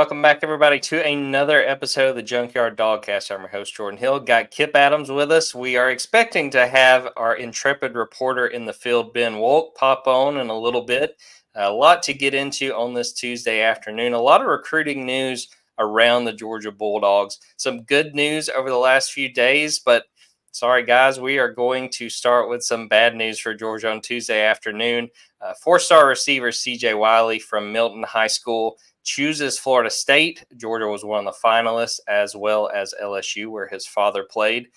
welcome back, everybody, to another episode of the Junkyard Dawgcast. I'm your host, Jordan Hill. Got Kipp Adams with us. We are expecting to have our intrepid reporter in the field, Ben Wolk, pop on in a little bit. A lot to get into on this Tuesday afternoon. A lot of recruiting news around the Georgia Bulldogs. Some good news over the last few days, but sorry, guys, we are going to start with some bad news for Georgia on Tuesday afternoon. Four-star receiver C.J. Wiley from Milton High School chooses Florida State. Georgia was one of the finalists, as well as LSU, where his father played.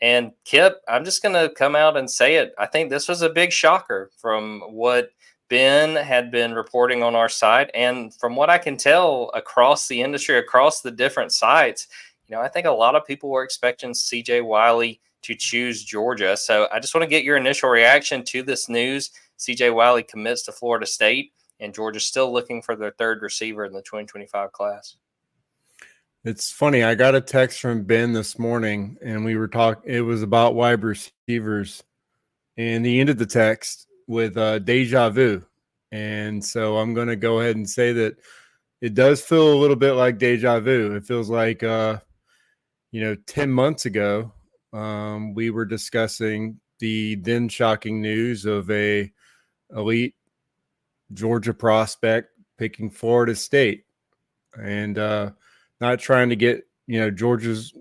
And Kipp, I'm just going to come out and say it. I think this was a big shocker from what Ben had been reporting on our site. And from what I can tell across the industry, across the different sites, I think a lot of people were expecting C.J. Wiley to choose Georgia. So I just want to get your initial reaction to this news. C.J. Wiley commits to Florida State, and Georgia's still looking for their third receiver in the 2025 class. It's funny. I got a text from Ben this morning, and we were talking. It was about wide receivers, and he ended the text with deja vu. And so I'm going to go ahead and say that it does feel a little bit like deja vu. It feels like, 10 months ago, we were discussing the then shocking news of a elite Georgia prospect picking Florida State, and not trying to get Georgia's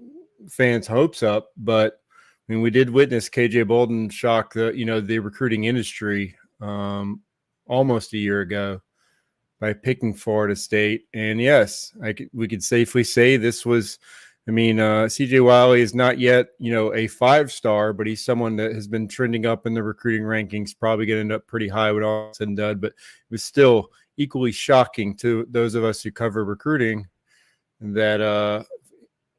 fans' hopes up, but I mean, we did witness KJ Bolden shock the recruiting industry almost a year ago by picking Florida State. And yes, we could safely say this was. CJ Wiley is not yet, a 5-star, but he's someone that has been trending up in the recruiting rankings, probably going to end up pretty high with all said and done. But it was still equally shocking to those of us who cover recruiting that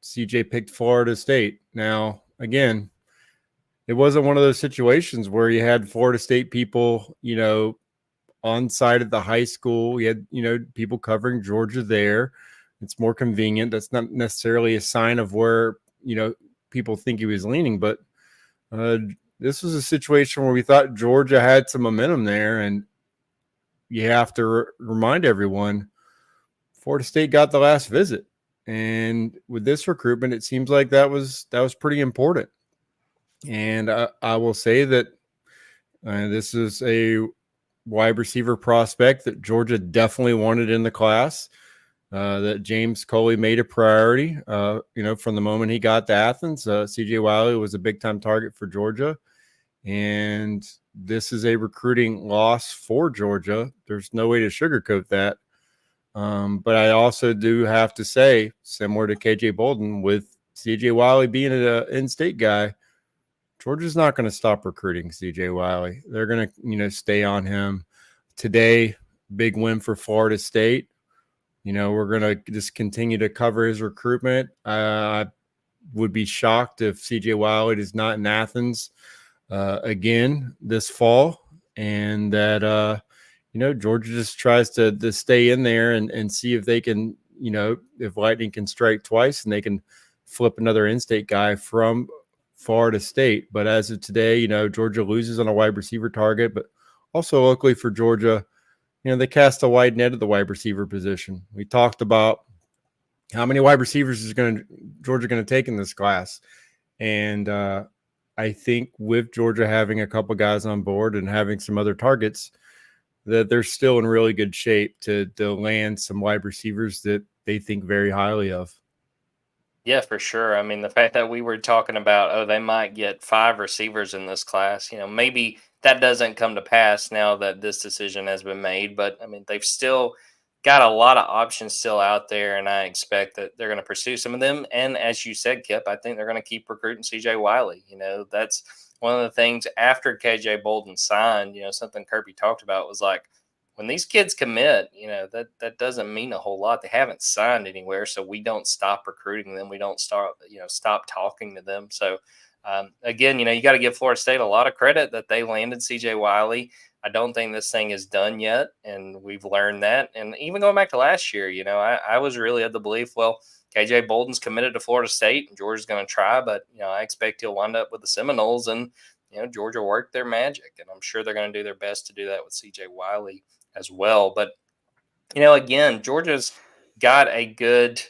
CJ picked Florida State. Now, again, it wasn't one of those situations where you had Florida State people, on site at the high school. You had, people covering Georgia there. It's more convenient. That's not necessarily a sign of where, people think he was leaning. But this was a situation where we thought Georgia had some momentum there. And you have to remind everyone, Florida State got the last visit. And with this recruitment, it seems like that was pretty important. And I will say that this is a wide receiver prospect that Georgia definitely wanted in the class. That James Coley made a priority, from the moment he got to Athens. C.J. Wiley was a big-time target for Georgia, and this is a recruiting loss for Georgia. There's no way to sugarcoat that. But I also do have to say, similar to KJ Bolden, with C.J. Wiley being an in-state guy, Georgia's not going to stop recruiting C.J. Wiley. They're going to, stay on him. Today, big win for Florida State. We're going to just continue to cover his recruitment. I would be shocked if C.J. Wiley is not in Athens again this fall, and that, Georgia just tries to stay in there and see if they can, if lightning can strike twice and they can flip another in-state guy from Florida State. But as of today, Georgia loses on a wide receiver target, but also locally for Georgia, they cast a wide net at the wide receiver position. We talked about how many wide receivers is Georgia going to take in this class. And I think with Georgia having a couple guys on board and having some other targets, that they're still in really good shape to land some wide receivers that they think very highly of. Yeah, for sure. I mean, the fact that we were talking about, they might get 5 receivers in this class, maybe that doesn't come to pass now that this decision has been made. But, I mean, they've still got a lot of options still out there, and I expect that they're going to pursue some of them. And as you said, Kipp, I think they're going to keep recruiting C.J. Wiley. That's one of the things after K.J. Bolden signed, something Kirby talked about was like, when these kids commit, that doesn't mean a whole lot. They haven't signed anywhere, so we don't stop recruiting them. We don't stop talking to them. So, again, you got to give Florida State a lot of credit that they landed C.J. Wiley. I don't think this thing is done yet, and we've learned that. And even going back to last year, I was really of the belief, well, K.J. Bolden's committed to Florida State, and Georgia's going to try, but, I expect he'll wind up with the Seminoles, and, Georgia worked their magic, and I'm sure they're going to do their best to do that with C.J. Wiley as well. But, again, Georgia's got a good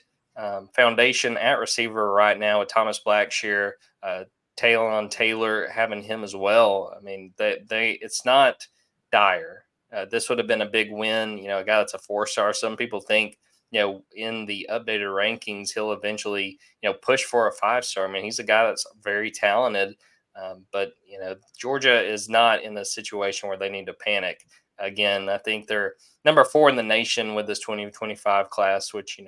foundation at receiver right now with Thomas Blackshear, Taylon Taylor having him as well. I mean, it's not dire. This would have been a big win. A guy that's a 4-star. Some people think, in the updated rankings, he'll eventually, push for a 5-star. I mean, he's a guy that's very talented. But Georgia is not in a situation where they need to panic. Again, I think they're number 4 in the nation with this 2025 class, which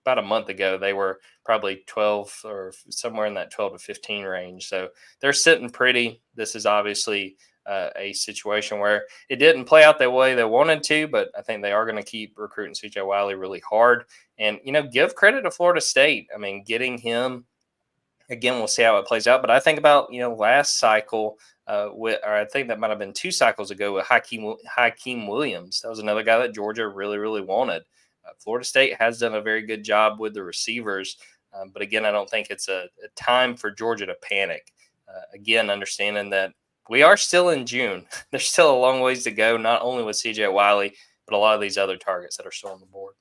about a month ago they were probably 12 or somewhere in that 12 to 15 range. So they're sitting pretty. This is obviously a situation where it didn't play out the way they wanted to, but I think they are going to keep recruiting CJ Wiley really hard. And give credit to Florida State. I mean, getting him. Again, we'll see how it plays out. But I think about, last cycle, or I think that might have been 2 cycles ago with Hakeem Williams. That was another guy that Georgia really, really wanted. Florida State has done a very good job with the receivers. But again, I don't think it's a time for Georgia to panic. Again, understanding that we are still in June. There's still a long ways to go, not only with CJ Wiley, but a lot of these other targets that are still on the board.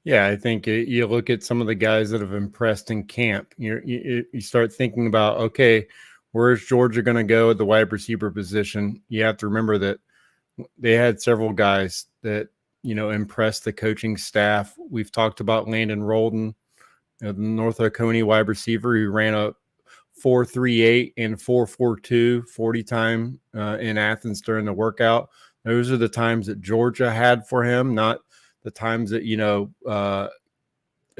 Yeah, I think you look at some of the guys that have impressed in camp. You start thinking about, okay, where's Georgia going to go at the wide receiver position? You have to remember that they had several guys that impressed the coaching staff. We've talked about Landon Rolden, the North Oconee wide receiver, who ran a 4.38 and 4.42 40 time in Athens during the workout. Those are the times that Georgia had for him, not the times that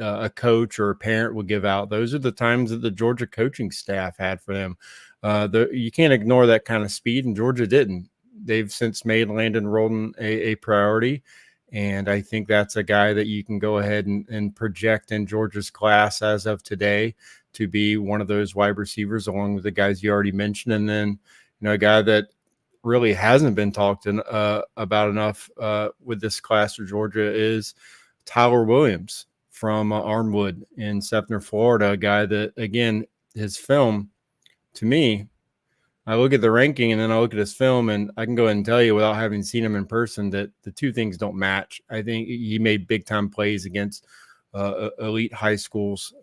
a coach or a parent would give out. Those are the times that the Georgia coaching staff had for them. You can't ignore that kind of speed, and Georgia didn't. They've since made Landon Rolden a priority, and I think that's a guy that you can go ahead and project in Georgia's class as of today to be one of those wide receivers, along with the guys you already mentioned. And then a guy that really hasn't been talked about enough with this class for Georgia is Tyler Williams from Armwood in Sefner, Florida. A guy that, again, his film, to me, I look at the ranking and then I look at his film, and I can go ahead and tell you without having seen him in person that the two things don't match. I think he made big time plays against elite high schools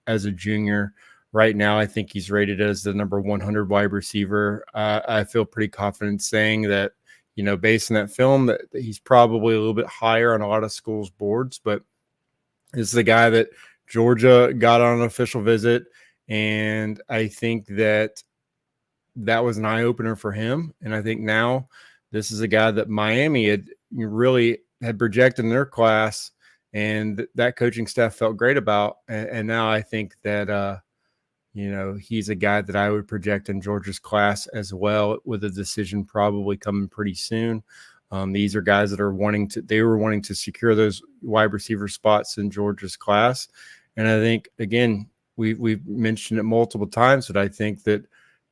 as a junior. Right now, I think he's rated as the number 100 wide receiver. I feel pretty confident saying that, based on that film, that he's probably a little bit higher on a lot of schools' boards. But this is a guy that Georgia got on an official visit, and I think that was an eye-opener for him. And I think now this is a guy that Miami had projected in their class, and that coaching staff felt great about. And now I think that he's a guy that I would project in Georgia's class as well, with a decision probably coming pretty soon. These are guys that were wanting to secure those wide receiver spots in Georgia's class. And I think, again, we've mentioned it multiple times, but I think that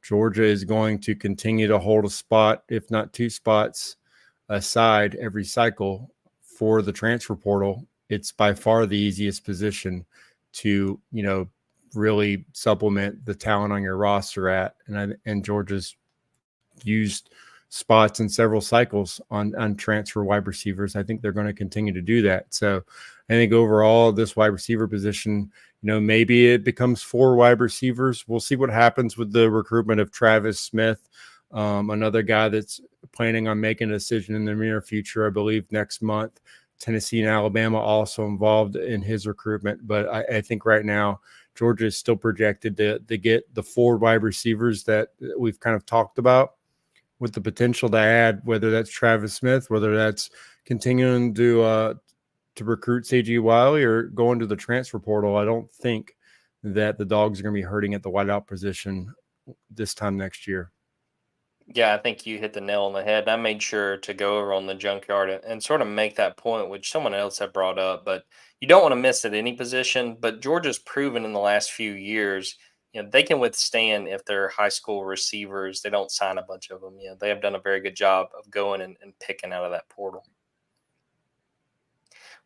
Georgia is going to continue to hold a spot, if not 2 spots aside every cycle for the transfer portal. It's by far the easiest position to, really supplement the talent on your roster at. And Georgia's used spots in several cycles on transfer wide receivers. I think they're going to continue to do that. So I think overall this wide receiver position, maybe it becomes 4 wide receivers. We'll see what happens with the recruitment of Travis Smith, another guy that's planning on making a decision in the near future, I believe next month. Tennessee and Alabama also involved in his recruitment. But I think right now Georgia is still projected to get the 4 wide receivers that we've kind of talked about, with the potential to add, whether that's Travis Smith, whether that's continuing to recruit CJ Wiley or going to the transfer portal. I don't think that the Dogs are going to be hurting at the wideout position this time next year. Yeah, I think you hit the nail on the head. I made sure to go over on the Junkyard and sort of make that point, which someone else had brought up. But you don't want to miss at any position. But Georgia's proven in the last few years, they can withstand if they're high school receivers. They don't sign a bunch of them. They have done a very good job of going and picking out of that portal.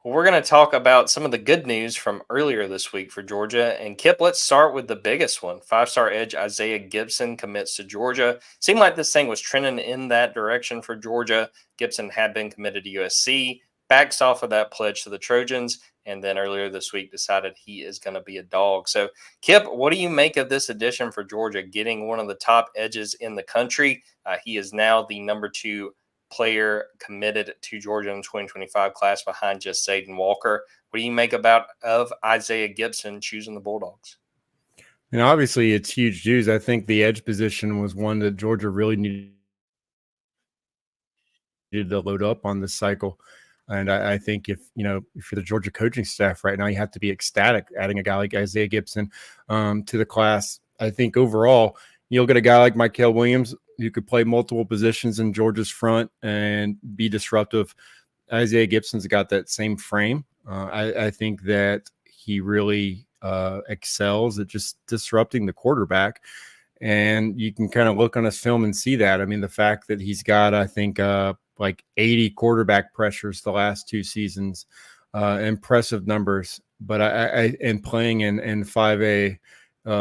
Well, we're going to talk about some of the good news from earlier this week for Georgia. And Kipp, let's start with the biggest one. 5-star edge Isaiah Gibson commits to Georgia. Seemed like this thing was trending in that direction for Georgia. Gibson had been committed to USC. backs off of that pledge to the Trojans, and then earlier this week decided he is going to be a Dog. So, Kipp, what do you make of this addition for Georgia, getting one of the top edges in the country? He is now the number 2 player committed to Georgia in the 2025 class behind just Zayden Walker. What do you make of Isaiah Gibson choosing the Bulldogs? And obviously, it's huge news. I think the edge position was one that Georgia really needed to load up on this cycle. And I think if you're the Georgia coaching staff right now, you have to be ecstatic adding a guy like Isaiah Gibson to the class. I think overall, you'll get a guy like Mykel Williams who could play multiple positions in Georgia's front and be disruptive. Isaiah Gibson's got that same frame. I think that he really excels at just disrupting the quarterback. And you can kind of look on his film and see that. I mean, the fact that he's got, I think, like 80 quarterback pressures the last 2 seasons, impressive numbers. But I and playing in 5A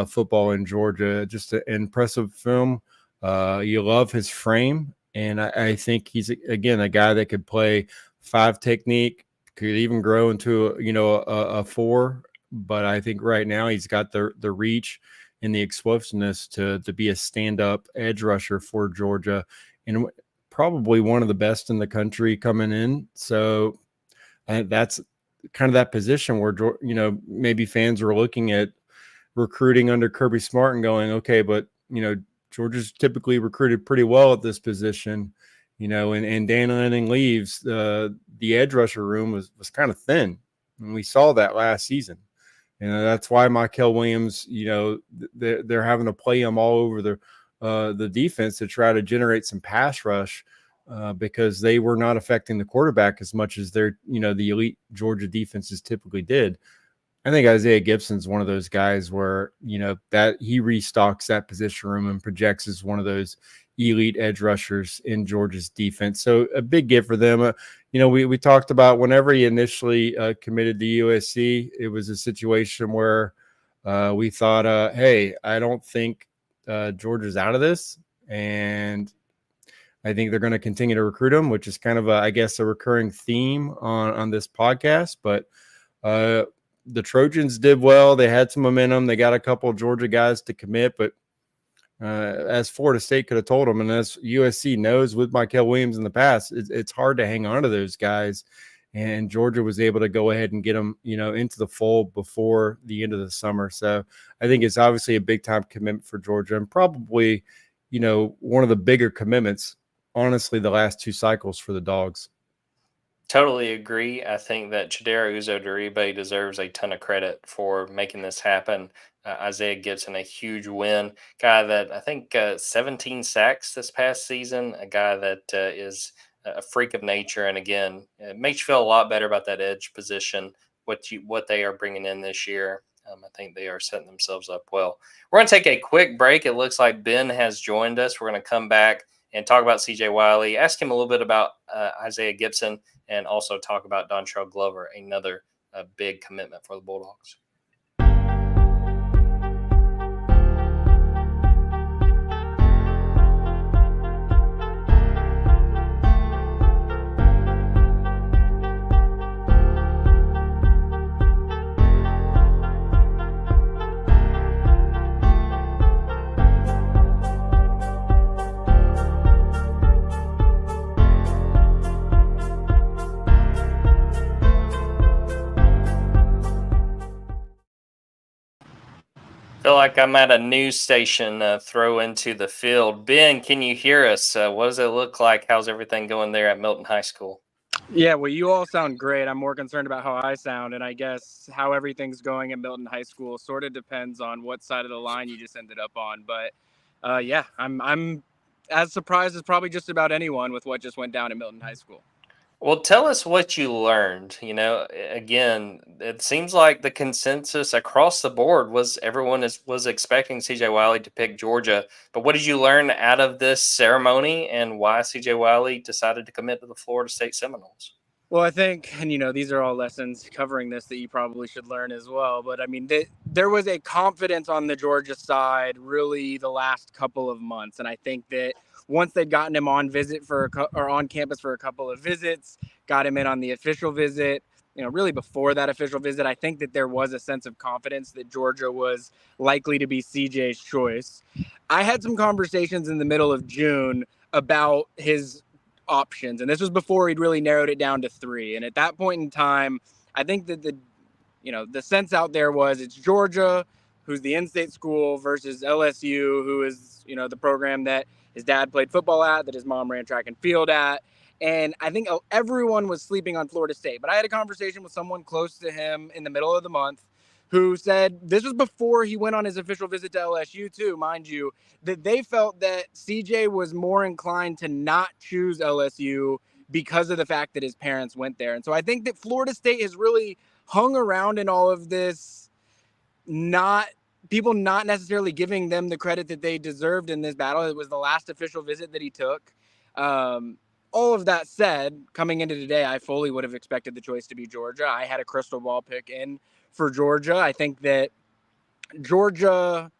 football in Georgia, just an impressive film. You love his frame, and I think he's again a guy that could play 5 technique, could even grow into a 4. But I think right now he's got the reach and the explosiveness to be a stand-up edge rusher for Georgia, and probably one of the best in the country coming in. So that's kind of that position where maybe fans are looking at recruiting under Kirby Smart and going, okay, but Georgia's typically recruited pretty well at this position, and Dan Lanning leaves, the edge rusher room was kind of thin, and we saw that last season. That's why Mykel Williams, they're having to play him all over the defense to try to generate some pass rush because they were not affecting the quarterback as much as the elite Georgia defenses typically did. I think Isaiah Gibson's one of those guys where, that he restocks that position room and projects as one of those elite edge rushers in Georgia's defense. So a big gift for them. We talked about whenever he initially committed to USC, it was a situation where we thought, hey, I don't think Georgia's out of this. And I think they're going to continue to recruit him, which is kind of, I guess, a recurring theme on this podcast. But the Trojans did well. They had some momentum. They got a couple of Georgia guys to commit, but as Florida State could have told them, and as USC knows with Mykel Williams in the past, it's hard to hang on to those guys. And Georgia was able to go ahead and get them, into the fold before the end of the summer. So I think it's obviously a big time commitment for Georgia, and probably, one of the bigger commitments, honestly, the last 2 cycles for the Dogs. Totally agree. I think that Chidera Uzo-Duribe deserves a ton of credit for making this happen. Isaiah Gibson, a huge win. Guy that I think 17 sacks this past season, a guy that is a freak of nature. And again, it makes you feel a lot better about that edge position, what they are bringing in this year. I think they are setting themselves up well. We're going to take a quick break. It looks like Ben has joined us. We're going to come back and talk about CJ Wiley, ask him a little bit about Isaiah Gibson, and also talk about Dontrell Glover, another big commitment for the Bulldogs. Feel like I'm at a news station throw into the field. Ben, can you hear us? What does it look like? How's everything going there at Milton High School? Yeah, well, you all sound great. I'm more concerned about how I sound, and I guess how everything's going at Milton High School sort of depends on what side of the line you just ended up on. But yeah, I'm as surprised as probably just about anyone with what just went down at Milton High School. Well, tell us what you learned. Again, it seems like the consensus across the board was everyone was expecting CJ Wiley to pick Georgia. But what did you learn out of this ceremony, and why CJ Wiley decided to commit to the Florida State Seminoles? Well, I think, and these are all lessons covering this that you probably should learn as well. But I mean, there was a confidence on the Georgia side really the last couple of months. And I think that once they'd gotten him on campus for a couple of visits, got him in on the official visit. Really before that official visit, I think that there was a sense of confidence that Georgia was likely to be CJ's choice. I had some conversations in the middle of June about his options, and this was before he'd really narrowed it down to 3. And at that point in time, I think that the sense out there was it's Georgia, who's the in-state school, versus LSU, who is, the program that his dad played football at, that his mom ran track and field at. And I think everyone was sleeping on Florida State. But I had a conversation with someone close to him in the middle of the month who said, this was before he went on his official visit to LSU too, mind you, that they felt that CJ was more inclined to not choose LSU because of the fact that his parents went there. And so I think that Florida State has really hung around in all of this, people not necessarily giving them the credit that they deserved in this battle. It was the last official visit that he took. All of that said, coming into today, I fully would have expected the choice to be Georgia. I had a crystal ball pick in for Georgia. I think that Georgia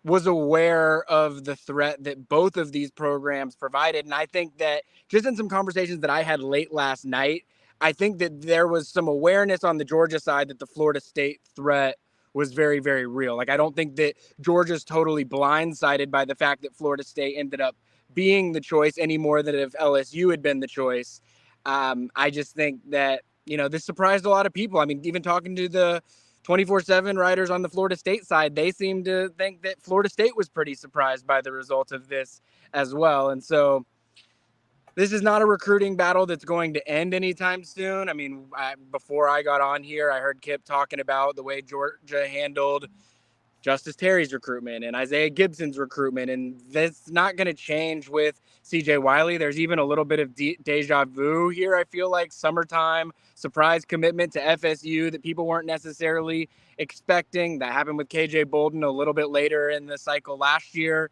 was aware of the threat that both of these programs provided. And I think that just in some conversations that I had late last night, I think that there was some awareness on the Georgia side that the Florida State threat was very, very real. Like, I don't think that Georgia's totally blindsided by the fact that Florida State ended up being the choice any more than if LSU had been the choice. I just think that, this surprised a lot of people. I mean, even talking to the 24/7 writers on the Florida State side, they seem to think that Florida State was pretty surprised by the result of this as well. And so this is not a recruiting battle that's going to end anytime soon. I mean, before I got on here, I heard Kipp talking about the way Georgia handled Justice Terry's recruitment and Isaiah Gibson's recruitment, and that's not going to change with CJ Wiley. There's even a little bit of deja vu here. I feel like summertime surprise commitment to FSU that people weren't necessarily expecting. That happened with KJ Bolden a little bit later in the cycle last year.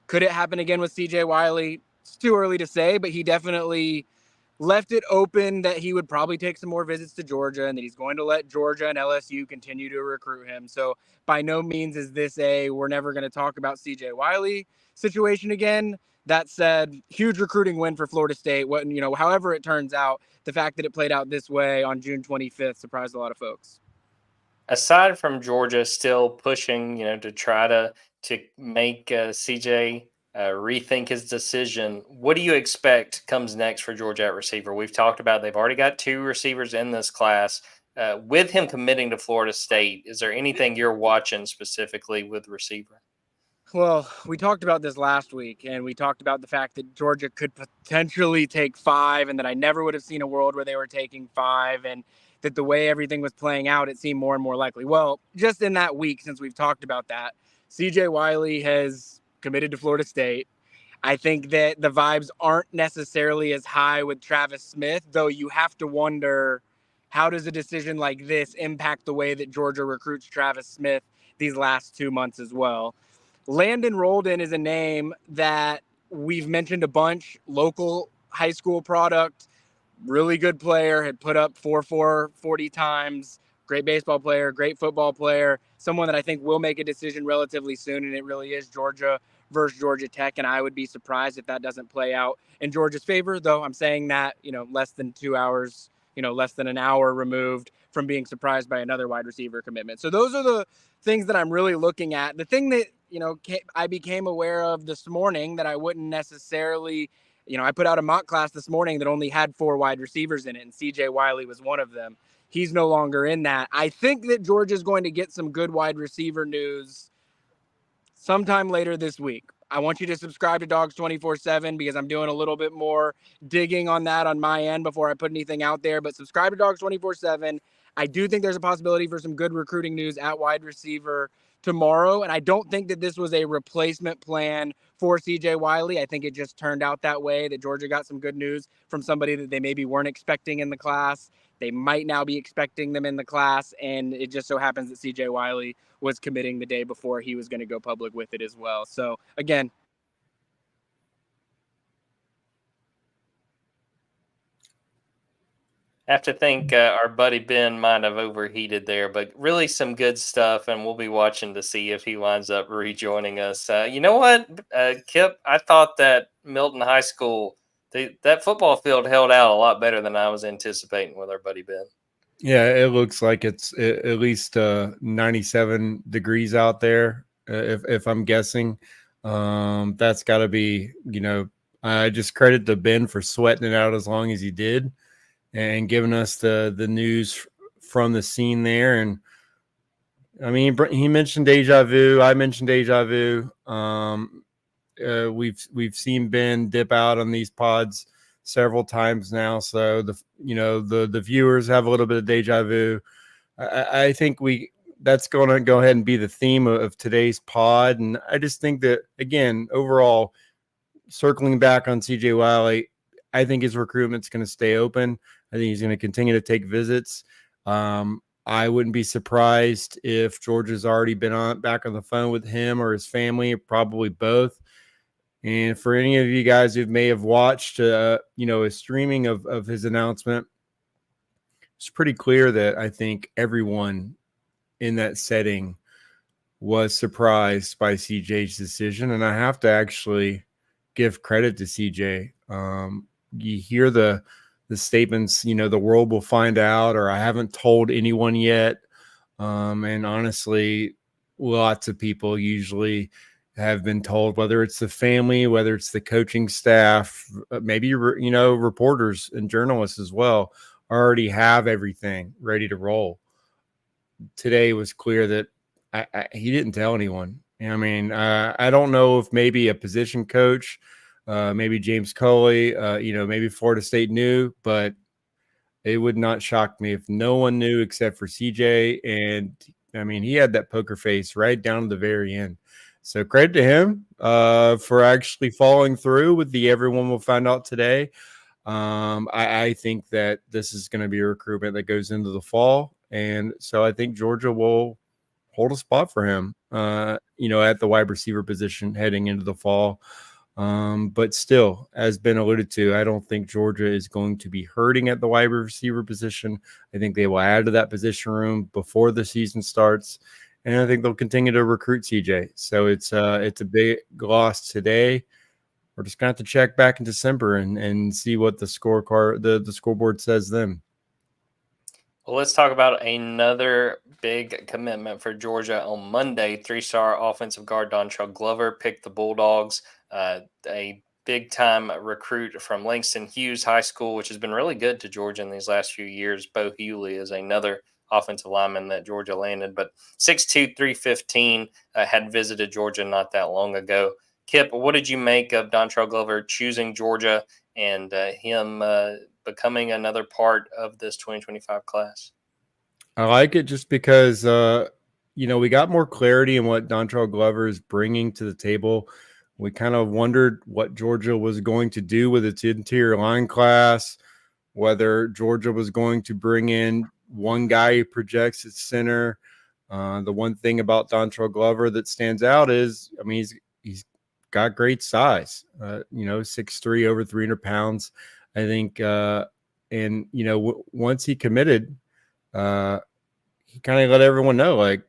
Could it happen again with CJ Wiley? It's too early to say, but he definitely left it open that he would probably take some more visits to Georgia and that he's going to let Georgia and LSU continue to recruit him. So by no means is this we're never going to talk about CJ Wiley situation again. That said, huge recruiting win for Florida State. However it turns out, the fact that it played out this way on June 25th surprised a lot of folks. Aside from Georgia still pushing, to try to make CJ rethink his decision, what do you expect comes next for Georgia at receiver? We've talked about they've already got 2 receivers in this class. With him committing to Florida State, is there anything you're watching specifically with receiver? Well, we talked about this last week, and we talked about the fact that Georgia could potentially take 5, and that I never would have seen a world where they were taking 5, and that the way everything was playing out, it seemed more and more likely. Well, just in that week, since we've talked about that, CJ Wiley has committed to Florida State. I think that the vibes aren't necessarily as high with Travis Smith, though you have to wonder, how does a decision like this impact the way that Georgia recruits Travis Smith these last 2 months as well? Landon Roldan is a name that we've mentioned a bunch, local high school product, really good player, had put up 4.4 40 times, great baseball player, great football player, someone that I think will make a decision relatively soon, and it really is Georgia versus Georgia Tech, and I would be surprised if that doesn't play out in Georgia's favor, though I'm saying that, less than 2 hours, less than an hour removed from being surprised by another wide receiver commitment. So those are the things that I'm really looking at. The thing that, I became aware of this morning that I wouldn't necessarily, I put out a mock class this morning that only had 4 wide receivers in it, and CJ Wiley was one of them. He's no longer in that. I think that Georgia's going to get some good wide receiver news sometime later this week. I want you to subscribe to Dogs 24/7 because I'm doing a little bit more digging on that on my end before I put anything out there. But subscribe to Dogs 24/7. I do think there's a possibility for some good recruiting news at wide receiver tomorrow. And I don't think that this was a replacement plan for CJ Wiley. I think it just turned out that way, that Georgia got some good news from somebody that they maybe weren't expecting in the class. They might now be expecting them in the class. And it just so happens that CJ Wiley was committing the day before he was going to go public with it as well. So again, I have to think our buddy Ben might have overheated there, but really some good stuff, and we'll be watching to see if he winds up rejoining us. You know what, Kipp? I thought that Milton High School, that football field held out a lot better than I was anticipating with our buddy Ben. Yeah, it looks like it's at least 97 degrees out there, if I'm guessing. That's got to be, I just credit to Ben for sweating it out as long as he did and giving us the news from the scene there. And I mean, he mentioned deja vu. I mentioned deja vu. We've seen Ben dip out on these pods several times now, so the viewers have a little bit of deja vu. I think that's going to go ahead and be the theme of today's pod, and I just think that, again, overall, circling back on CJ Wiley, I think his recruitment's going to stay open. I think he's going to continue to take visits. I wouldn't be surprised if Georgia's already been back on the phone with him or his family, probably both. And for any of you guys who may have watched, a streaming of his announcement, it's pretty clear that I think everyone in that setting was surprised by CJ's decision. And I have to actually give credit to CJ. You hear the statements, the world will find out, or I haven't told anyone yet. And honestly, lots of people usually have been told, whether it's the family, whether it's the coaching staff, maybe, reporters and journalists as well, already have everything ready to roll. Today was clear that he didn't tell anyone. I mean, I don't know if maybe a position coach, maybe James Coley, maybe Florida State knew, but it would not shock me if no one knew except for CJ. And I mean, he had that poker face right down to the very end. So credit to him for actually following through with the everyone will find out today. I think that this is going to be a recruitment that goes into the fall. And so I think Georgia will hold a spot for him, at the wide receiver position heading into the fall. But still, as been alluded to, I don't think Georgia is going to be hurting at the wide receiver position. I think they will add to that position room before the season starts. And I think they'll continue to recruit CJ. So it's a big loss today. We're just going to have to check back in December and see what the scorecard, the scoreboard says then. Well, let's talk about another big commitment for Georgia on Monday. 3-star offensive guard Dontrell Glover picked the Bulldogs, a big-time recruit from Langston Hughes High School, which has been really good to Georgia in these last few years. Bo Hewley is another offensive lineman that Georgia landed, but 6'2", 315, had visited Georgia not that long ago. Kipp, what did you make of Dontrell Glover choosing Georgia and him becoming another part of this 2025 class? I like it just because, we got more clarity in what Dontrell Glover is bringing to the table. We kind of wondered what Georgia was going to do with its interior line class, whether Georgia was going to bring in one guy who projects at center. The one thing about Dontrell Glover that stands out is, I mean, he's got great size, 6'3", over 300 pounds. I think, once he committed, he kind of let everyone know, like,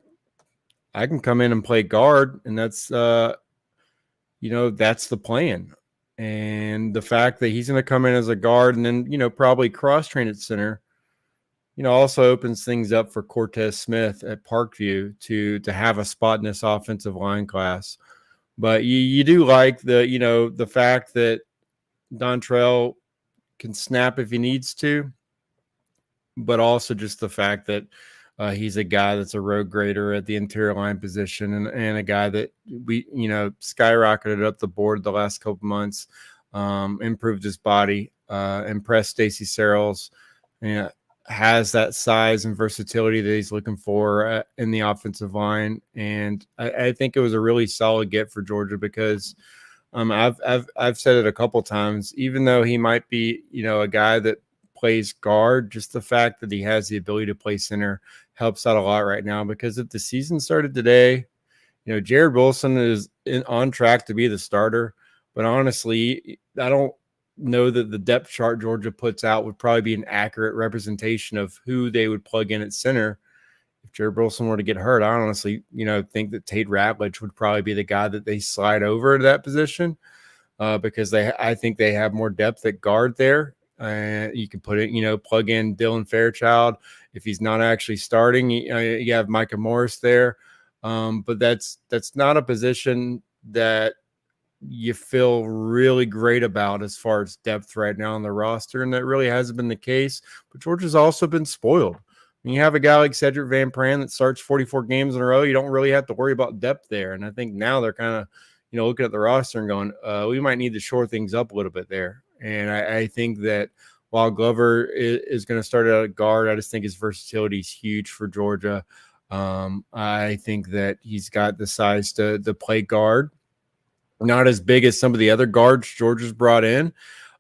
I can come in and play guard, and that's, that's the plan. And the fact that he's going to come in as a guard and then, probably cross-train at center, also opens things up for Cortez Smith at Parkview to have a spot in this offensive line class. But you do like the fact that Dontrell can snap if he needs to, but also just the fact that he's a guy that's a road grader at the interior line position and a guy that we, skyrocketed up the board the last couple months, improved his body, impressed Stacey Searles, has that size and versatility that he's looking for in the offensive line. And I think it was a really solid get for Georgia because I've said it a couple times, even though he might be, a guy that plays guard, just the fact that he has the ability to play center helps out a lot right now, because if the season started today, Jared Wilson is on track to be the starter. But honestly, I don't know that the depth chart Georgia puts out would probably be an accurate representation of who they would plug in at center. If Jared Wilson were to get hurt, I honestly, think that Tate Ratledge would probably be the guy that they slide over to that position. because I think they have more depth at guard there. You can put it, plug in Dylan Fairchild. If he's not actually starting, you have Micah Morris there. But that's not a position that you feel really great about as far as depth right now on the roster. And that really hasn't been the case. But Georgia's also been spoiled. When you have a guy like Cedric Van Pran that starts 44 games in a row, you don't really have to worry about depth there. And I think now they're kind of, looking at the roster and going, we might need to shore things up a little bit there. And I think that while Glover is going to start out at guard, I just think his versatility is huge for Georgia. I think that he's got the size to play guard. Not as big as some of the other guards Georgia's brought in.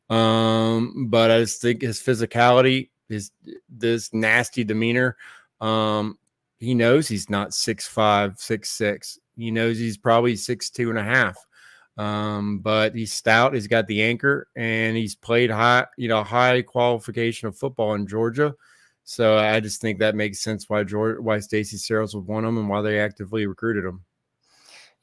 But I just think his physicality, this nasty demeanor, he knows he's not 6'5", 6'6". He knows he's probably 6'2.5". But he's stout. He's got the anchor, and he's played high qualification of football in Georgia. So I just think that makes sense why Stacey Searles would want him and why they actively recruited him.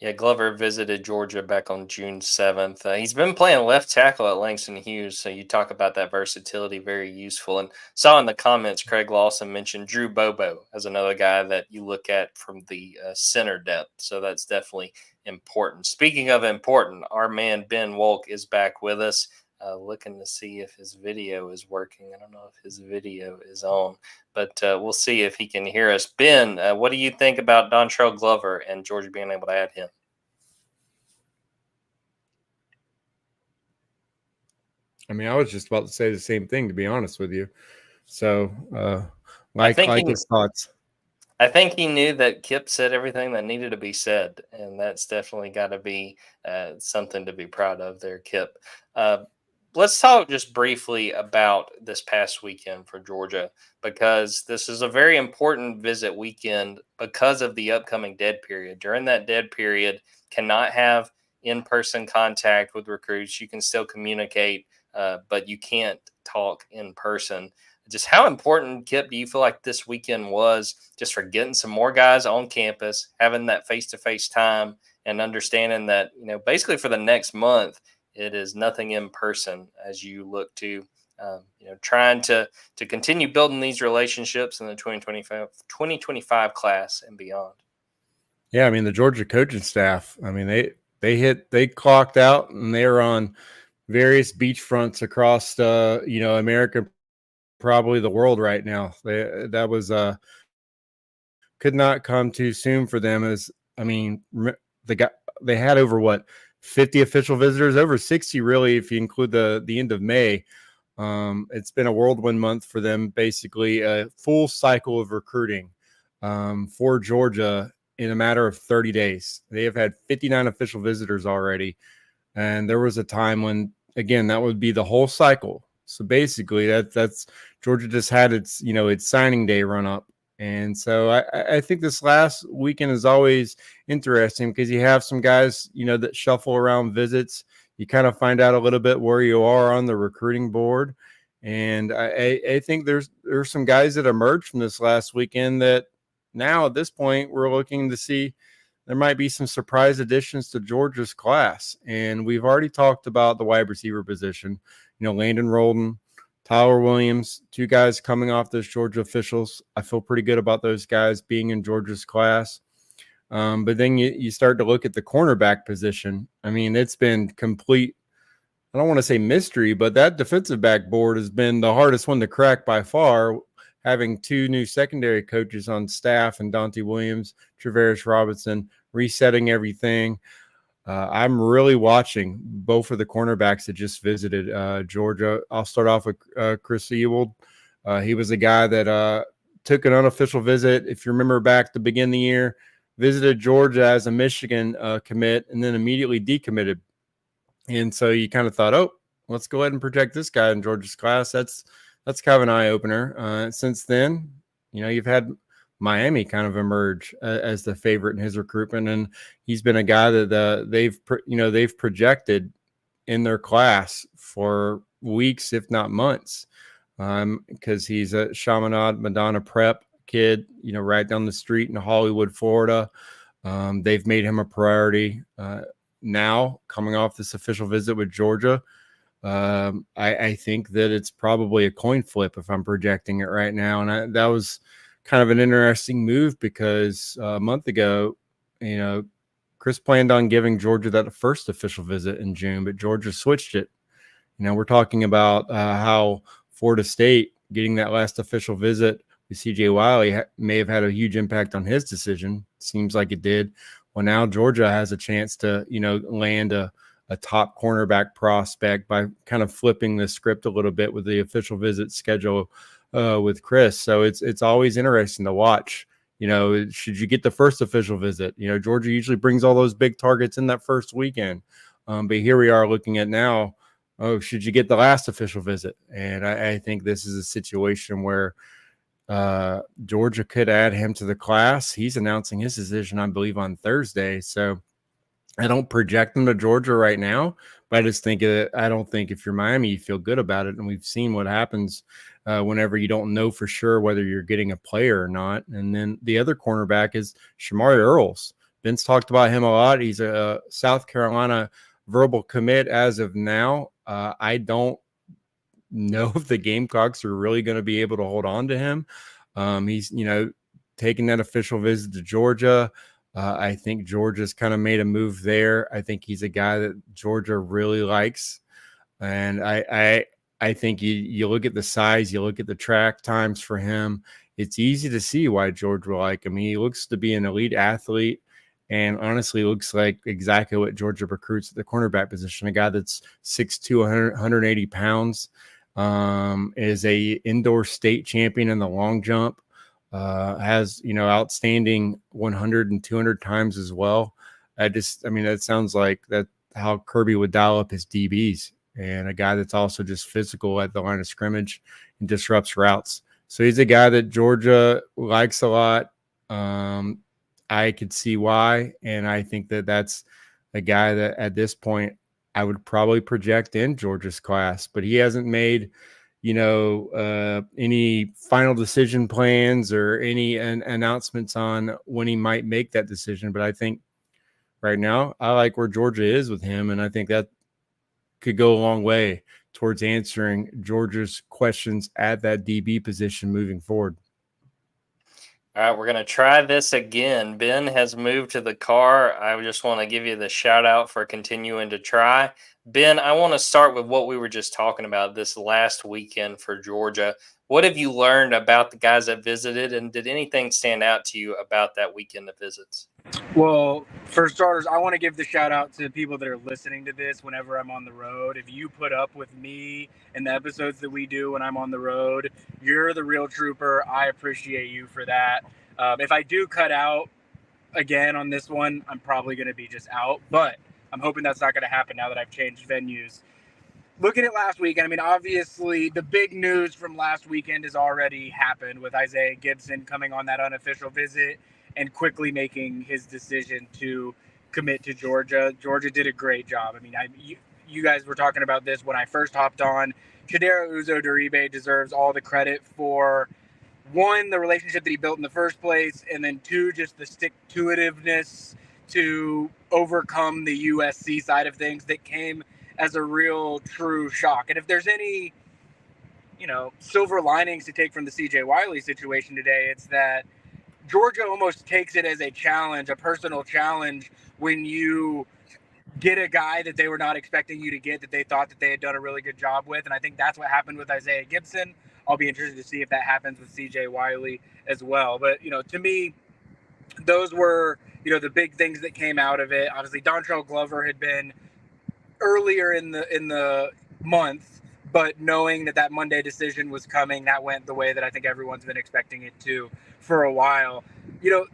Yeah, Glover visited Georgia back on June 7th. He's been playing left tackle at Langston Hughes, so you talk about that versatility, very useful. And saw in the comments, Craig Lawson mentioned Drew Bobo as another guy that you look at from the center depth, so that's definitely important. Speaking of important, our man Ben Wolk is back with us. Looking to see if his video is working. I don't know if his video is on, but we'll see if he can hear us. Ben, what do you think about Dontrell Glover and Georgia being able to add him? I mean, I was just about to say the same thing, to be honest with you. So, like his thoughts. I think he knew that Kipp said everything that needed to be said, and that's definitely got to be something to be proud of there, Kipp. Let's talk just briefly about this past weekend for Georgia, because this is a very important visit weekend because of the upcoming dead period. During that dead period, cannot have in-person contact with recruits. You can still communicate, but you can't talk in person. Just how important, Kipp, do you feel like this weekend was just for getting some more guys on campus, having that face-to-face time, and understanding that, basically for the next month, it is nothing in person as you look to, trying to continue building these relationships in the 2025 class and beyond. Yeah, I mean, the Georgia coaching staff, I mean, they clocked out, and they were on various beachfronts across, America, probably the world right now. That was could not come too soon for them. They had over 50 official visitors, over 60 really, if you include the end of May. It's been a whirlwind month for them, basically a full cycle of recruiting for Georgia in a matter of 30 days. They have had 59 official visitors already. And there was a time when, again, that would be the whole cycle. So basically that's Georgia just had its signing day run up. And so I think this last weekend is always interesting because you have some guys, that shuffle around visits. You kind of find out a little bit where you are on the recruiting board. And I think there's some guys that emerged from this last weekend that now at this point we're looking to see there might be some surprise additions to Georgia's class. And we've already talked about the wide receiver position, Landon Rolden, Tyler Williams, two guys coming off those Georgia officials. I feel pretty good about those guys being in Georgia's class. But then you start to look at the cornerback position. I mean, it's been complete, I don't want to say mystery, but that defensive back board has been the hardest one to crack by far, having two new secondary coaches on staff and Dante Williams, Travaris Robinson, resetting everything. I'm really watching both of the cornerbacks that just visited Georgia. I'll start off with Chris Ewald. He was a guy that took an unofficial visit. If you remember back at the beginning of the year, visited Georgia as a Michigan commit and then immediately decommitted. And so you kind of thought, oh, let's go ahead and protect this guy in Georgia's class. That's kind of an eye-opener. Since then, you've had Miami kind of emerge as the favorite in his recruitment, and he's been a guy that they've projected in their class for weeks, if not months, because he's a Chaminade Madonna prep kid, right down the street in Hollywood, Florida. They've made him a priority. now coming off this official visit with Georgia, I think that it's probably a coin flip if I'm projecting it right now. And that was kind of an interesting move because a month ago, Chris planned on giving Georgia that first official visit in June, but Georgia switched it. We're talking about how Florida State getting that last official visit with CJ Wiley may have had a huge impact on his decision. Seems like it did. Well, now Georgia has a chance to, land a top cornerback prospect by kind of flipping the script a little bit with the official visit schedule with Chris. So it's always interesting to watch. Should you get the first official visit? Georgia usually brings all those big targets in that first weekend. But here we are looking at now, should you get the last official visit? And I think this is a situation where Georgia could add him to the class. He's announcing his decision, I believe, on Thursday. So I don't project him to Georgia right now, but I just think I don't think if you're Miami, you feel good about it. And we've seen what happens whenever you don't know for sure whether you're getting a player or not. And then the other cornerback is Shamari Earls. Ben's talked about him a lot. He's a South Carolina verbal commit as of now. I don't know if the Gamecocks are really going to be able to hold on to him. He's, taking that official visit to Georgia. I think Georgia's kind of made a move there. I think he's a guy that Georgia really likes. And I think you look at the size, you look at the track times for him, it's easy to see why Georgia will like him. He looks to be an elite athlete and honestly looks like exactly what Georgia recruits at the cornerback position. A guy that's 6'2", 180 pounds, is a indoor state champion in the long jump, has, outstanding 100 and 200 times as well. That sounds like that how Kirby would dial up his DBs, and a guy that's also just physical at the line of scrimmage and disrupts routes. So he's a guy that Georgia likes a lot. I could see why, and I think that that's a guy that at this point I would probably project in Georgia's class, but he hasn't made, any final decision plans or any announcements on when he might make that decision. But I think right now I like where Georgia is with him, and I think that could go a long way towards answering Georgia's questions at that DB position moving forward. All right, we're going to try this again. Ben has moved to the car. I just want to give you the shout out for continuing to try. Ben, I want to start with what we were just talking about this last weekend for Georgia. What have you learned about the guys that visited, and did anything stand out to you about that weekend of visits? Well, for starters, I want to give the shout out to people that are listening to this whenever I'm on the road. If you put up with me and the episodes that we do when I'm on the road, you're the real trooper. I appreciate you for that. If I do cut out again on this one, I'm probably going to be just out, but I'm hoping that's not going to happen now that I've changed venues. Looking at last weekend, obviously the big news from last weekend has already happened with Isaiah Gibson coming on that unofficial visit and quickly making his decision to commit to Georgia. Georgia did a great job. You guys were talking about this when I first hopped on. Chidera Uzo-Duribe deserves all the credit for, one, the relationship that he built in the first place, and then two, just the stick-to-itiveness to overcome the USC side of things that came as a real true shock. And if there's any, silver linings to take from the CJ Wiley situation today, it's that Georgia almost takes it as a challenge, a personal challenge, when you get a guy that they were not expecting you to get, that they thought that they had done a really good job with. And I think that's what happened with Isaiah Gibson. I'll be interested to see if that happens with CJ Wiley as well. But, to me, those were, the big things that came out of it. Obviously, Dontrell Glover had been earlier in the month, but knowing that Monday decision was coming, that went the way that I think everyone's been expecting it to for a while.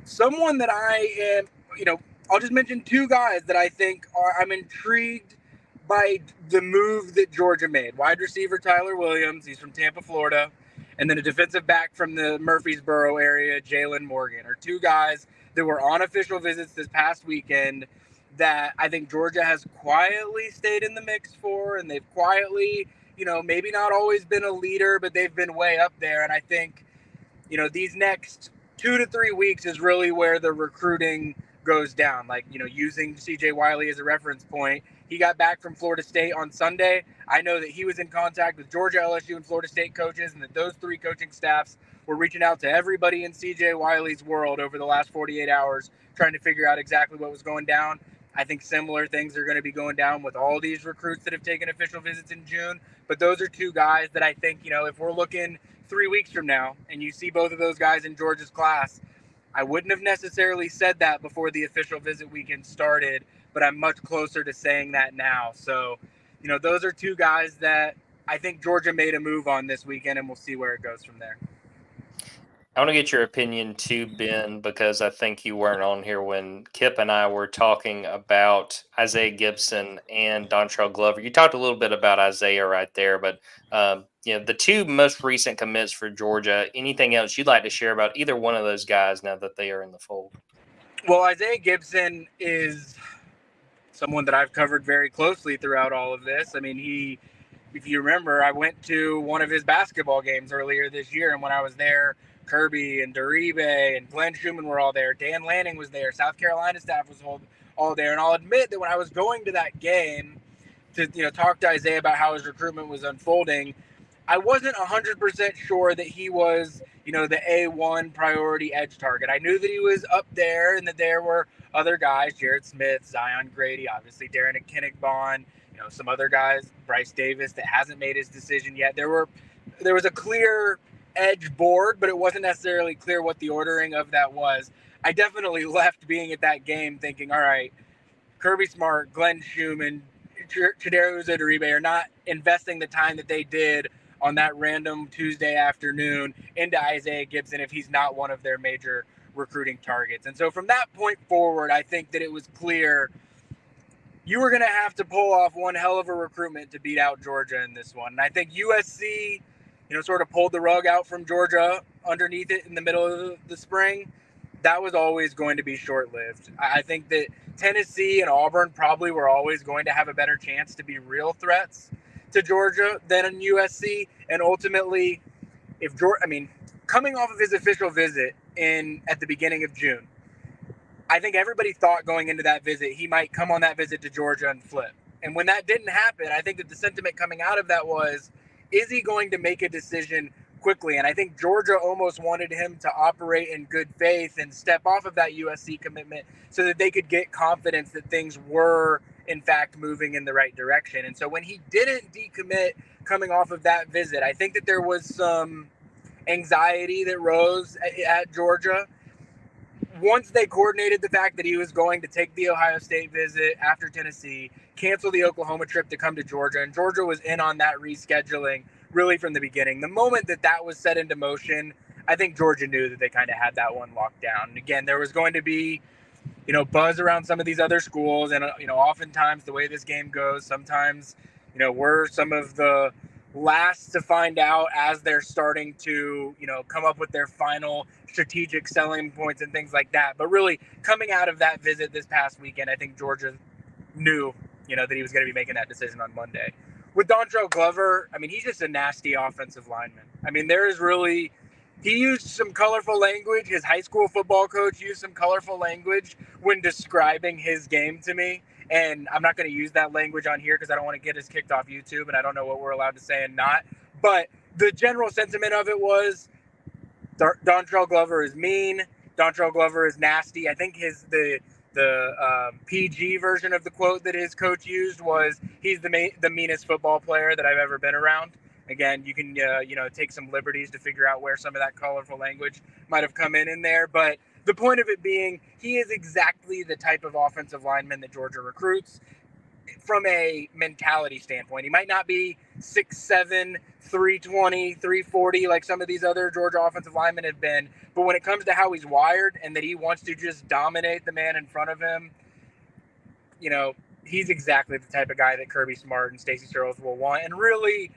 Someone that I am, I'll just mention two guys that I think I'm intrigued by the move that Georgia made. Wide receiver Tyler Williams, he's from Tampa, Florida, and then a defensive back from the Murfreesboro area, Jalen Morgan, are two guys that were on official visits this past weekend that I think Georgia has quietly stayed in the mix for, and they've quietly, maybe not always been a leader, but they've been way up there. And I think, these next 2 to 3 weeks is really where the recruiting goes down. Like, using CJ Wiley as a reference point, he got back from Florida State on Sunday. I know that he was in contact with Georgia, LSU, and Florida State coaches, and that those 3 coaching staffs were reaching out to everybody in CJ Wiley's world over the last 48 hours, trying to figure out exactly what was going down. I think similar things are going to be going down with all these recruits that have taken official visits in June. But those are 2 guys that I think, if we're looking 3 weeks from now and you see both of those guys in Georgia's class, I wouldn't have necessarily said that before the official visit weekend started, but I'm much closer to saying that now. So, those are 2 guys that I think Georgia made a move on this weekend, and we'll see where it goes from there. I want to get your opinion too, Ben, because I think you weren't on here when Kipp and I were talking about Isaiah Gibson and Dontrell Glover. You talked a little bit about Isaiah right there, but the 2 most recent commits for Georgia. Anything else you'd like to share about either one of those guys now that they are in the fold? Well, Isaiah Gibson is someone that I've covered very closely throughout all of this. I mean, if you remember, I went to one of his basketball games earlier this year, and when I was there, Kirby and Daribe and Glenn Schumann were all there. Dan Lanning was there. South Carolina staff was all there. And I'll admit that when I was going to that game to talk to Isaiah about how his recruitment was unfolding, I wasn't 100% sure that he was the A1 priority edge target. I knew that he was up there and that there were other guys, Jared Smith, Zion Grady, obviously Darren Kinnick-Bond, some other guys, Bryce Davis, that hasn't made his decision yet. There was a clear edge board, but it wasn't necessarily clear what the ordering of that was. I definitely left being at that game thinking, all right, Kirby Smart, Glenn Schumann, Chidera Daribe are not investing the time that they did on that random Tuesday afternoon into Isaiah Gibson if he's not one of their major recruiting targets. And so from that point forward, I think that it was clear you were going to have to pull off one hell of a recruitment to beat out Georgia in this one. And I think USC sort of pulled the rug out from Georgia underneath it in the middle of the spring. That was always going to be short-lived. I think that Tennessee and Auburn probably were always going to have a better chance to be real threats to Georgia than in USC. And ultimately, coming off of his official visit at the beginning of June, I think everybody thought going into that visit, he might come on that visit to Georgia and flip. And when that didn't happen, I think that the sentiment coming out of that was, is he going to make a decision quickly? And I think Georgia almost wanted him to operate in good faith and step off of that USC commitment so that they could get confidence that things were, in fact, moving in the right direction. And so when he didn't decommit coming off of that visit, I think that there was some anxiety that rose at Georgia. Once they coordinated the fact that he was going to take the Ohio State visit after Tennessee, cancel the Oklahoma trip to come to Georgia, and Georgia was in on that rescheduling really from the beginning. The moment that was set into motion, I think Georgia knew that they kind of had that one locked down. And again, there was going to be, buzz around some of these other schools. And, oftentimes the way this game goes, sometimes, we're some of the last to find out as they're starting to, come up with their final strategic selling points and things like that. But really coming out of that visit this past weekend, I think Georgia knew, that he was going to be making that decision on Monday. With Dontrell Glover, he's just a nasty offensive lineman. He used some colorful language. His high school football coach used some colorful language when describing his game to me. And I'm not going to use that language on here because I don't want to get us kicked off YouTube, and I don't know what we're allowed to say and not. But the general sentiment of it was Dontrell Glover is mean. Dontrell Glover is nasty. I think the PG version of the quote that his coach used was, he's the meanest football player that I've ever been around. Again, you can take some liberties to figure out where some of that colorful language might have come in there. But the point of it being, he is exactly the type of offensive lineman that Georgia recruits from a mentality standpoint. He might not be 6'7", 320, 340 like some of these other Georgia offensive linemen have been. But when it comes to how he's wired and that he wants to just dominate the man in front of him, he's exactly the type of guy that Kirby Smart and Stacey Searles will want. And really,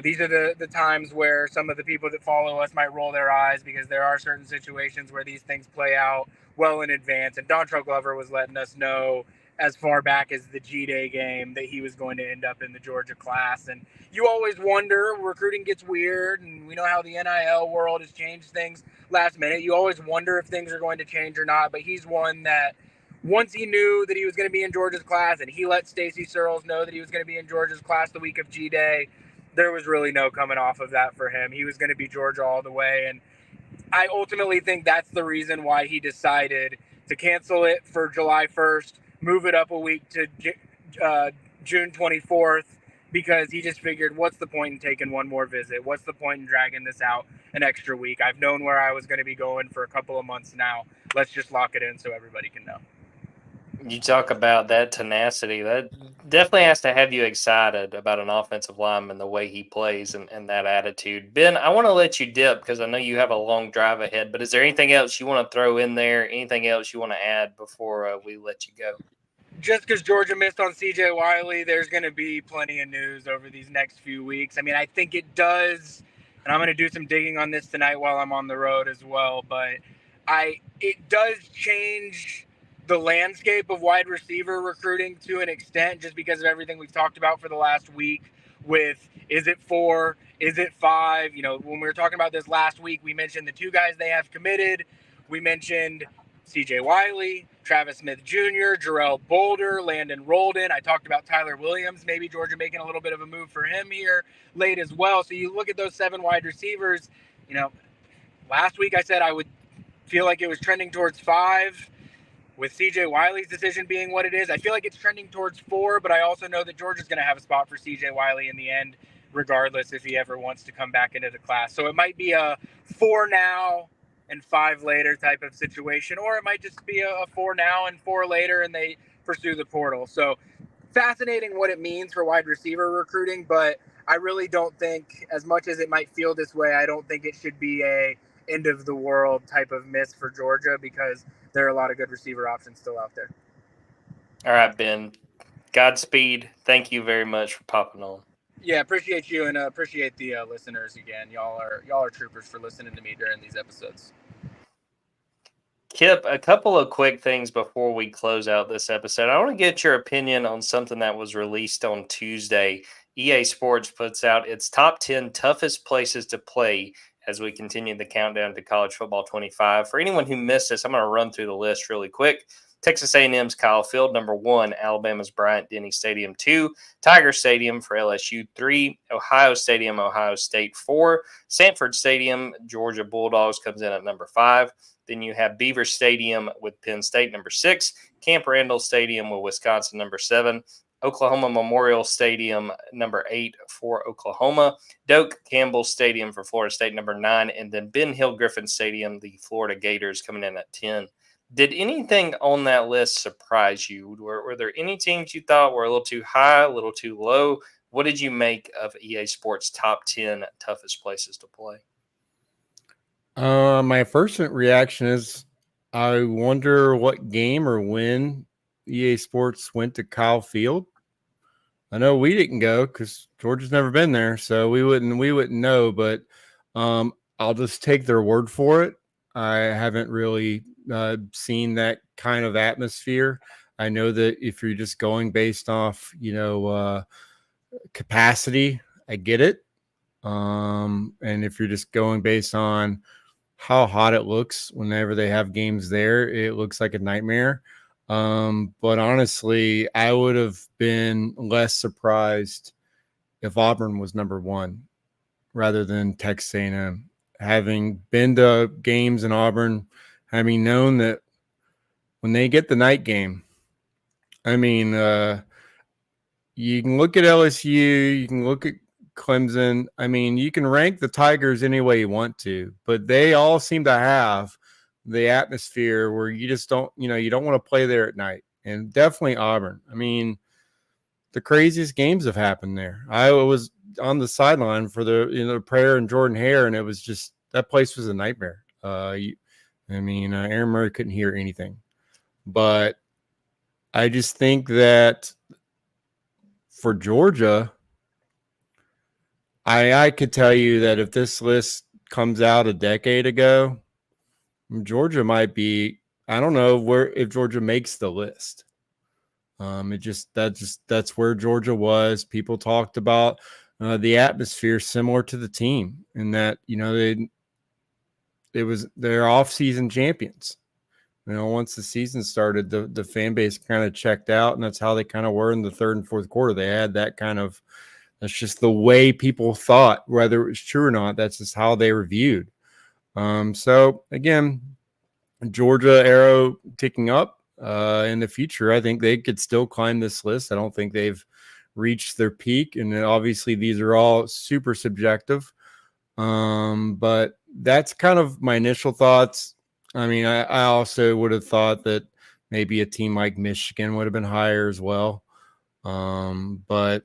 these are the times where some of the people that follow us might roll their eyes because there are certain situations where these things play out well in advance. And Dontrell Glover was letting us know as far back as the G-Day game that he was going to end up in the Georgia class. And you always wonder, recruiting gets weird, and we know how the NIL world has changed things last minute. You always wonder if things are going to change or not, but he's one that once he knew that he was going to be in Georgia's class and he let Stacy Searles know that he was going to be in Georgia's class the week of G-Day, there was really no coming off of that for him. He was going to be Georgia all the way, and I ultimately think that's the reason why he decided to cancel it for July 1st, move it up a week to June 24th, because he just figured, what's the point in taking one more visit? What's the point in dragging this out an extra week? I've known where I was going to be going for a couple of months now. Let's just lock it in so everybody can know. You talk about that tenacity. That definitely has to have you excited about an offensive lineman, the way he plays and that attitude. Ben, I want to let you dip because I know you have a long drive ahead, but is there anything else you want to throw in there? Anything else you want to add before we let you go? Just because Georgia missed on C.J. Wiley, there's going to be plenty of news over these next few weeks. I mean, I think it does, and I'm going to do some digging on this tonight while I'm on the road as well, but it does change the landscape of wide receiver recruiting to an extent, just because of everything we've talked about for the last week with, is it 4, is it 5? You know, when we were talking about this last week, we mentioned the 2 guys they have committed. We mentioned C.J. Wiley, Travis Smith Jr., Jarrell Boulder, Landon Roldan. I talked about Tyler Williams, maybe Georgia making a little bit of a move for him here late as well. So you look at those 7 wide receivers, you know, last week I said I would feel like it was trending towards 5. With C.J. Wiley's decision being what it is, I feel like it's trending towards 4, but I also know that Georgia's going to have a spot for C.J. Wiley in the end, regardless if he ever wants to come back into the class. So it might be a 4 now and 5 later type of situation, or it might just be a 4 now and 4 later and they pursue the portal. So fascinating what it means for wide receiver recruiting, but I really don't think, as much as it might feel this way, I don't think it should be a end of the world type of miss for Georgia, because there are a lot of good receiver options still out there. All right, Ben. Godspeed. Thank you very much for popping on. Yeah, appreciate you, and appreciate the listeners again. Y'all are troopers for listening to me during these episodes. Kipp, a couple of quick things before we close out this episode. I want to get your opinion on something that was released on Tuesday. EA Sports puts out its top 10 toughest places to play as we continue the countdown to College Football 25. For anyone who missed this, I'm going to run through the list really quick. Texas A&M's Kyle Field, number 1. Alabama's Bryant-Denny Stadium, 2. Tiger Stadium for LSU, 3. Ohio Stadium, Ohio State, 4. Sanford Stadium, Georgia Bulldogs comes in at number 5. Then you have Beaver Stadium with Penn State, number 6. Camp Randall Stadium with Wisconsin, number 7. Oklahoma Memorial Stadium, number 8 for Oklahoma. Doak Campbell Stadium for Florida State, number 9. And then Ben Hill Griffin Stadium, the Florida Gators, coming in at 10. Did anything on that list surprise you? Were there any teams you thought were a little too high, a little too low? What did you make of EA Sports' top 10 toughest places to play? My first reaction is, I wonder what game or when EA Sports went to Kyle Field. I know we didn't go because Georgia's never been there, so we wouldn't know. But I'll just take their word for it. I haven't really seen that kind of atmosphere. I know that if you're just going based off, capacity, I get it. And if you're just going based on how hot it looks whenever they have games there, it looks like a nightmare. But honestly, I would have been less surprised if Auburn was number 1 rather than Texas A&M. Having been to games in Auburn, having known that when they get the night game, I mean, you can look at LSU, you can look at Clemson. I mean, you can rank the Tigers any way you want to, but they all seem to have the atmosphere where you just don't, you don't want to play there at night. And definitely Auburn. I mean, the craziest games have happened there. I was on the sideline for the prayer and Jordan Hare, and it was just, that place was a nightmare. Aaron Murray couldn't hear anything. But I just think that for Georgia, I could tell you that if this list comes out a decade ago, Georgia might be, I don't know if Georgia makes the list. That's where Georgia was. People talked about the atmosphere similar to the team, and that they're off-season champions. Once the season started, the fan base kind of checked out, and that's how they kind of were in the third and fourth quarter. They had that kind of, that's just the way people thought, whether it was true or not. That's just how they were viewed. So again, Georgia arrow ticking up in the future. I think they could still climb this list. I don't think they've reached their peak, and obviously these are all super subjective. But that's kind of my initial thoughts. I mean, I also would have thought that maybe a team like Michigan would have been higher as well. But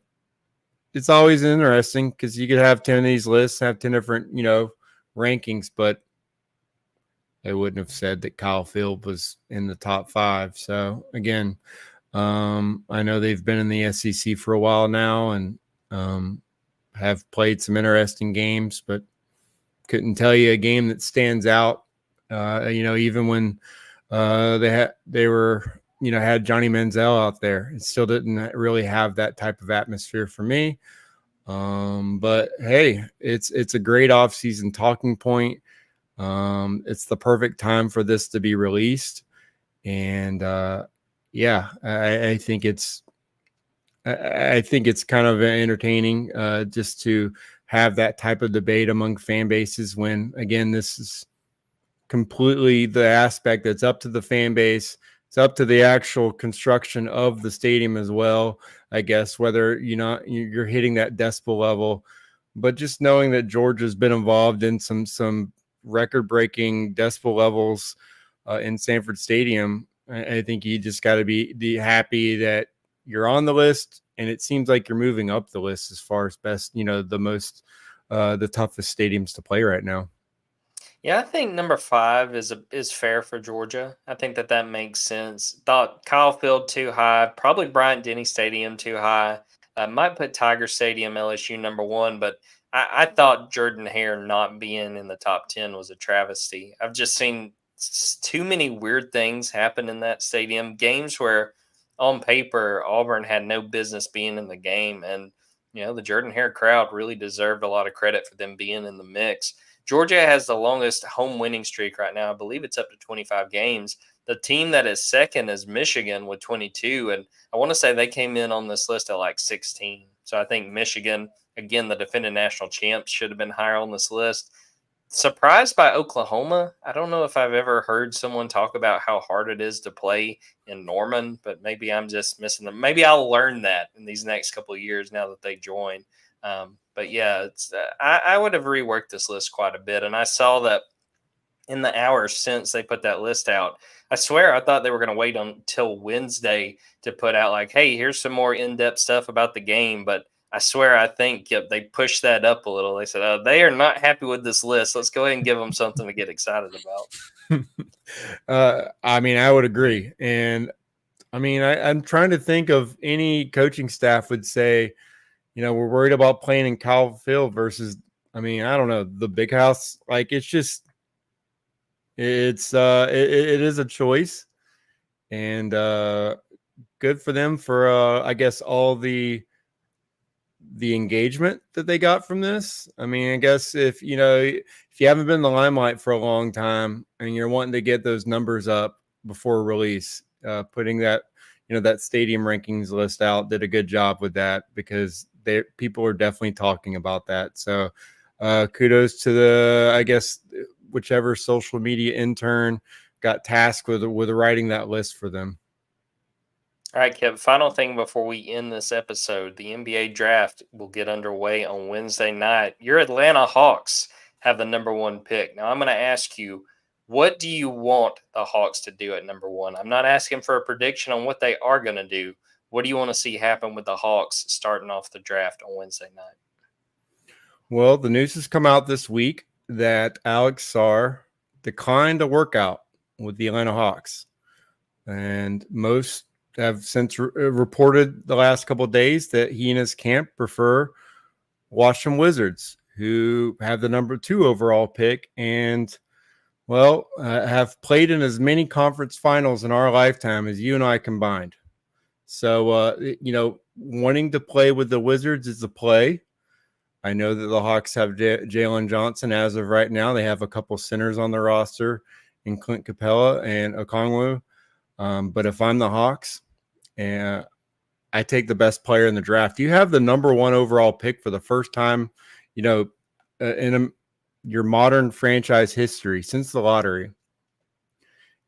it's always interesting because you could have 10 of these lists, have 10 different, rankings, but they wouldn't have said that Kyle Field was in the top 5. So again, I know they've been in the SEC for a while now and have played some interesting games, but couldn't tell you a game that stands out. Even when they were had Johnny Manziel out there, it still didn't really have that type of atmosphere for me. But hey, it's a great offseason talking point. It's the perfect time for this to be released, and I think it's kind of entertaining just to have that type of debate among fan bases when, again, this is completely the aspect that's up to the fan base. It's up to the actual construction of the stadium as well, I guess, whether you're hitting that decibel level. But just knowing that Georgia's been involved in some record-breaking decibel levels in Sanford Stadium, I think you just got to be happy that you're on the list, and it seems like you're moving up the list as far as best, the toughest stadiums to play right now. Yeah, I think number 5 is fair for Georgia. I think that makes sense. Thought Kyle Field too high, probably Bryant-Denny Stadium too high. Might put Tiger Stadium, LSU number 1, but I thought Jordan-Hare not being in the top 10 was a travesty. I've just seen too many weird things happen in that stadium. Games where, on paper, Auburn had no business being in the game, and the Jordan-Hare crowd really deserved a lot of credit for them being in the mix. Georgia has the longest home winning streak right now. I believe it's up to 25 games. The team that is second is Michigan with 22, and I want to say they came in on this list at like 16. So I think Michigan, again, the defending national champs, should have been higher on this list. Surprised by Oklahoma. I don't know if I've ever heard someone talk about how hard it is to play in Norman, but maybe I'm just missing them. Maybe I'll learn that in these next couple of years now that they join. But yeah, it's I would have reworked this list quite a bit, and I saw that in the hours since they put that list out. I swear I thought they were going to wait until Wednesday to put out like, hey, here's some more in-depth stuff about the game, but I swear I think they pushed that up a little. They said, they are not happy with this list. Let's go ahead and give them something to get excited about. I would agree. And I'm trying to think of any coaching staff would say, we're worried about playing in Kyle Field versus, I don't know, the Big House. Like, it is a choice, and good for them for, I guess, all the engagement that they got from this. I guess if you haven't been in the limelight for a long time and you're wanting to get those numbers up before release, putting that, that stadium rankings list out did a good job with that, because people are definitely talking about that. So kudos to I guess, whichever social media intern got tasked with writing that list for them. All right, Kipp, final thing before we end this episode. The NBA draft will get underway on Wednesday night. Your Atlanta Hawks have the number 1 pick. Now, I'm going to ask you, what do you want the Hawks to do at number 1? I'm not asking for a prediction on what they are going to do. What do you want to see happen with the Hawks starting off the draft on Wednesday night? Well, the news has come out this week that Alex Sarr declined to work out with the Atlanta Hawks. And most have since reported the last couple of days that he and his camp prefer Washington Wizards, who have the number 2 overall pick and, have played in as many conference finals in our lifetime as you and I combined. So, wanting to play with the Wizards is a play. I know that the Hawks have Jalen Johnson as of right now. They have a couple centers on the roster in Clint Capella and Okongwu. But if I'm the Hawks, and I take the best player in the draft, you have the number 1 overall pick for the first time, your modern franchise history since the lottery.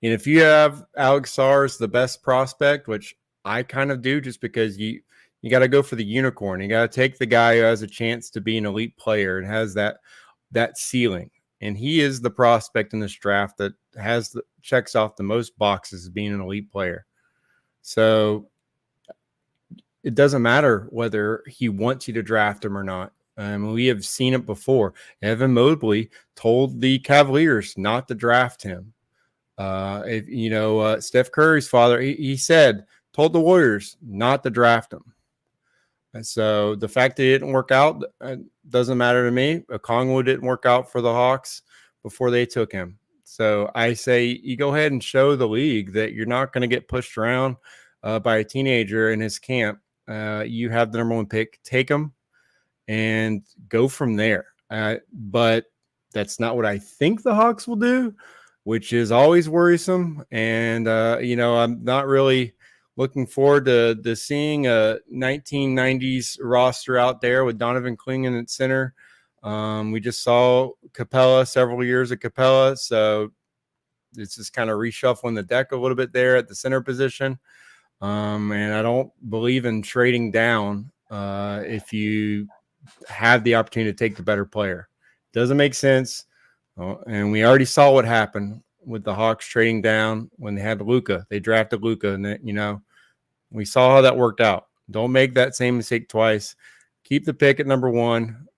And if you have Alex Sarr as the best prospect, which I kind of do, just because you got to go for the unicorn. You got to take the guy who has a chance to be an elite player and has that ceiling. And he is the prospect in this draft that checks off the most boxes as being an elite player. So it doesn't matter whether he wants you to draft him or not. We have seen it before. Evan Mobley told the Cavaliers not to draft him. Steph Curry's father, he told the Warriors not to draft him. And so the fact that it didn't work out doesn't matter to me. Okongwu didn't work out for the Hawks before they took him. So I say you go ahead and show the league that you're not going to get pushed around by a teenager in his camp. You have the number 1 pick. Take him and go from there. But that's not what I think the Hawks will do, which is always worrisome. And, I'm not really looking forward to seeing a 1990s roster out there with Donovan Clingan at center. We just saw Capella, several years of Capella. So it's just kind of reshuffling the deck a little bit there at the center position. And I don't believe in trading down if you have the opportunity to take the better player. Doesn't make sense. And we already saw what happened with the Hawks trading down when they had Luka. They drafted Luka, and we saw how that worked out. Don't make that same mistake twice. Keep the pick at number 1.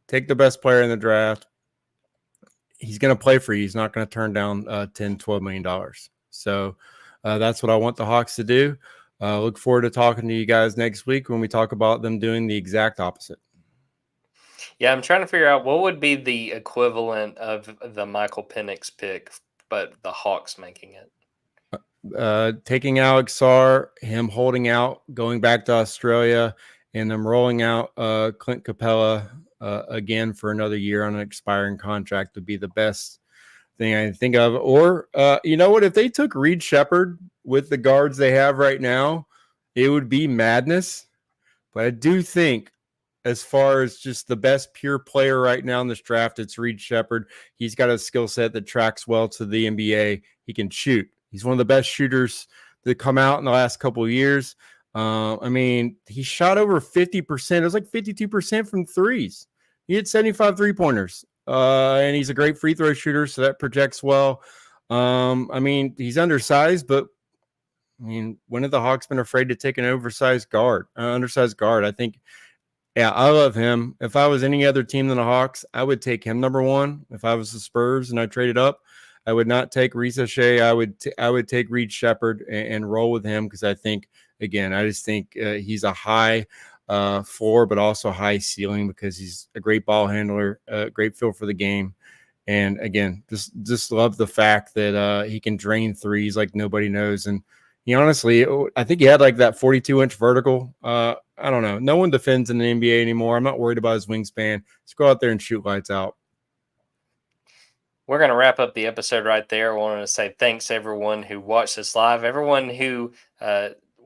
Take the best player in the draft. He's going to play for you. He's not going to turn down $10, $12 million. So that's what I want the Hawks to do. Look forward to talking to you guys next week when we talk about them doing the exact opposite. Yeah, I'm trying to figure out what would be the equivalent of the Michael Penix pick, but the Hawks making it. Taking Alex Sarr, him holding out, going back to Australia, and them rolling out Clint Capella again for another year on an expiring contract would be the best thing I think of. Or, if they took Reed Shepherd with the guards they have right now, it would be madness. But I do think, as far as just the best pure player right now in this draft, it's Reed Shepherd. He's got a skill set that tracks well to the NBA. He can shoot. He's one of the best shooters that come out in the last couple of years. He shot over 50%. It was like 52% from threes. He hit 75 3-pointers. And he's a great free throw shooter, so that projects well. He's undersized, but when have the Hawks been afraid to take an undersized guard? I think, yeah, I love him. If I was any other team than the Hawks, I would take him number 1. If I was the Spurs and I traded up, I would not take Risa Shea. I would take Reed Shepherd and roll with him because I think, again, I just think he's a high floor, but also high ceiling because he's a great ball handler, great feel for the game. And again, just love the fact that he can drain threes like nobody knows. And he honestly, I think he had like that 42-inch vertical. I don't know. No one defends in the NBA anymore. I'm not worried about his wingspan. Just go out there and shoot lights out. We're going to wrap up the episode right there. I wanted to say thanks to everyone who watched this live, everyone who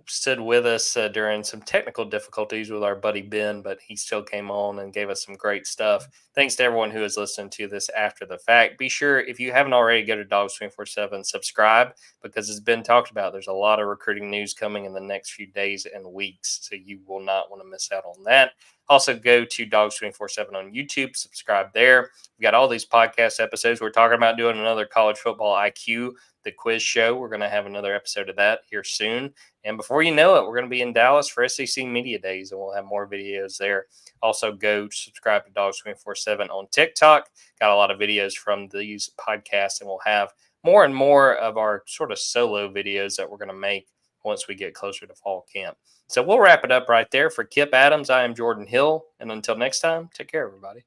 stood with us during some technical difficulties with our buddy Ben, but he still came on and gave us some great stuff. Thanks to everyone who has listened to this after the fact. Be sure, if you haven't already, go to Dogs 24/7, subscribe, because it's been talked about. There's a lot of recruiting news coming in the next few days and weeks, so you will not want to miss out on that. Also, go to Dogs 24/7 on YouTube, subscribe there. We got all these podcast episodes. We're talking about doing another college football IQ, the quiz show. We're going to have another episode of that here soon. And before you know it, we're going to be in Dallas for SEC Media Days, and we'll have more videos there. Also, go subscribe to Dogs 24/7 on TikTok. Got a lot of videos from these podcasts, and we'll have more and more of our sort of solo videos that we're going to make once we get closer to fall camp. So we'll wrap it up right there. For Kipp Adams, I am Jordan Hill. And until next time, take care, everybody.